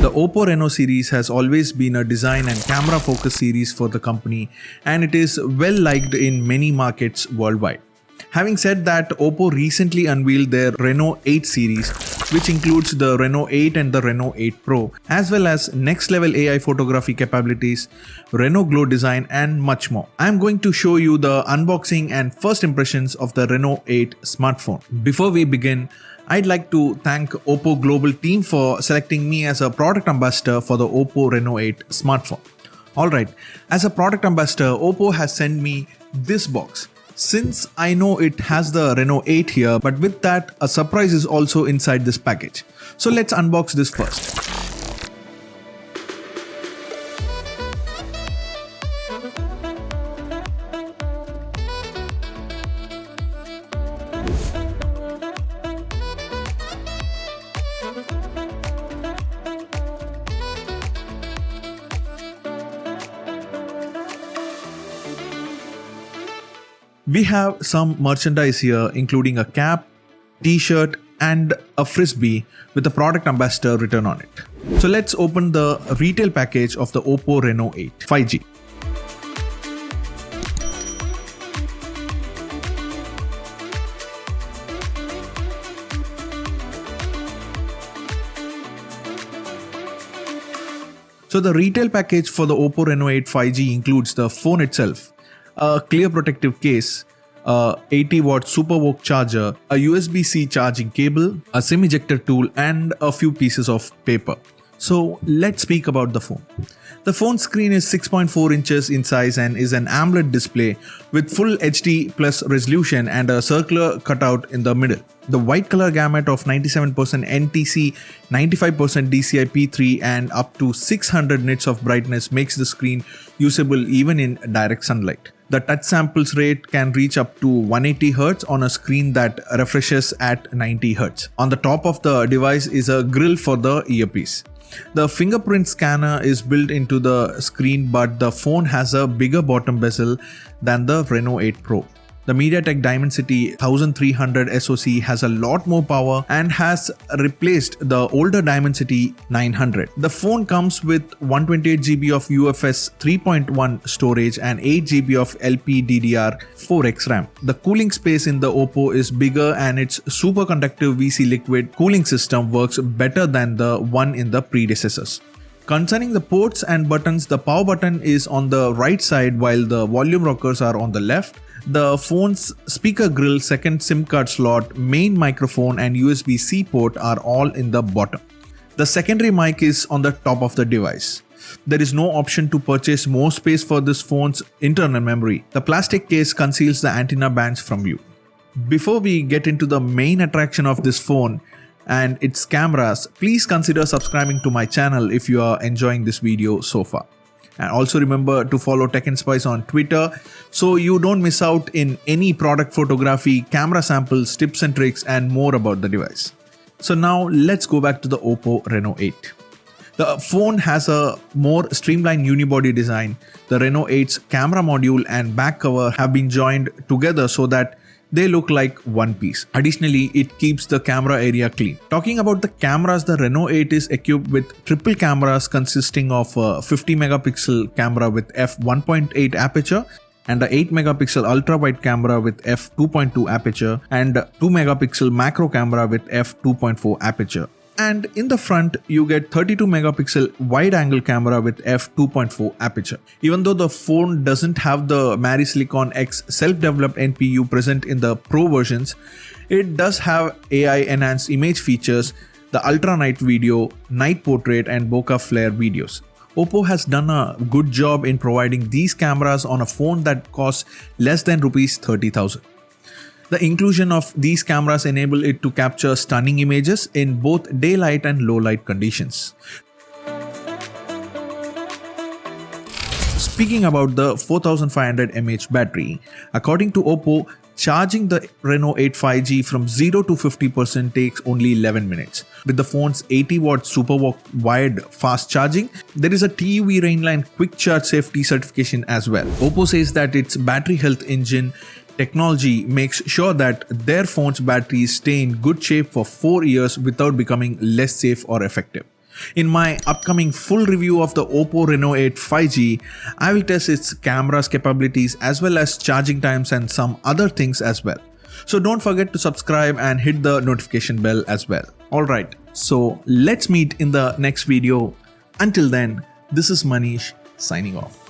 The OPPO Reno series has always been a design and camera focused series for the company, and it is well liked in many markets worldwide. Having said that, OPPO recently unveiled their Reno8 series, which includes the Reno8 and the Reno8 Pro, as well as next level AI photography capabilities, Reno Glow design and much more. I am going to show you the unboxing and first impressions of the Reno8 smartphone. Before we begin, I'd like to thank OPPO Global team for selecting me as a product ambassador for the OPPO Reno8 smartphone. Alright, as a product ambassador, OPPO has sent me this box. Since I know it has the Reno8 here, but with that, a surprise is also inside this package. So let's unbox this first. We have some merchandise here, including a cap, t-shirt and a frisbee with the product ambassador written on it. So let's open the retail package of the OPPO Reno8 5G. So the retail package for the OPPO Reno8 5G includes the phone itself, a clear protective case, a 80-watt SuperVOOC charger, a USB-C charging cable, a SIM ejector tool and a few pieces of paper. So let's speak about the phone. The phone screen is 6.4 inches in size and is an AMOLED display with full HD plus resolution and a circular cutout in the middle. The white color gamut of 97% NTC, 95% DCI-P3 and up to 600 nits of brightness makes the screen usable even in direct sunlight. The touch samples rate can reach up to 180 Hz on a screen that refreshes at 90 Hz. On the top of the device is a grill for the earpiece. The fingerprint scanner is built into the screen, but the phone has a bigger bottom bezel than the Reno8 Pro. The MediaTek Dimensity 1300 SoC has a lot more power and has replaced the older Dimensity 900. The phone comes with 128GB of UFS 3.1 storage and 8GB of LPDDR4X RAM. The cooling space in the OPPO is bigger and its superconductive VC liquid cooling system works better than the one in the predecessors. Concerning the ports and buttons, the power button is on the right side while the volume rockers are on the left. The phone's speaker grill, second SIM card slot, main microphone and USB-C port are all in the bottom. The secondary mic is on the top of the device. There is no option to purchase more space for this phone's internal memory. The plastic case conceals the antenna bands from view. Before we get into the main attraction of this phone and its cameras, please consider subscribing to my channel if you are enjoying this video so far. And also remember to follow Technspice on Twitter so you don't miss out in any product photography, camera samples, tips and tricks and more about the device. So now let's go back to the OPPO Reno8. The phone has a more streamlined unibody design. The Reno8's camera module and back cover have been joined together so that they look like one piece. Additionally, it keeps the camera area clean. Talking about the cameras, the Reno8 is equipped with triple cameras consisting of a 50 megapixel camera with f1.8 aperture and a 8 megapixel ultra wide camera with f2.2 aperture and 2 megapixel macro camera with f2.4 aperture. And in the front, you get 32 megapixel wide angle camera with f2.4 aperture. Even though the phone doesn't have the MariSilicon X self-developed NPU present in the Pro versions, it does have AI enhanced image features, the ultra night video, night portrait and bokeh flare videos. OPPO has done a good job in providing these cameras on a phone that costs less than Rs 30,000. The inclusion of these cameras enable it to capture stunning images in both daylight and low light conditions. Speaking about the 4500 mAh battery, according to OPPO, charging the Reno8 5G from 0 to 50% takes only 11 minutes. With the phone's 80-watt SuperVOOC wired fast charging, there is a TUV Rheinland quick charge safety certification as well. OPPO says that its battery health engine technology makes sure that their phone's batteries stay in good shape for 4 years without becoming less safe or effective. In my upcoming full review of the OPPO Reno8 5G, I will test its camera's capabilities as well as charging times and some other things as well. So don't forget to subscribe and hit the notification bell as well. Alright, so let's meet in the next video. Until then, this is Manish signing off.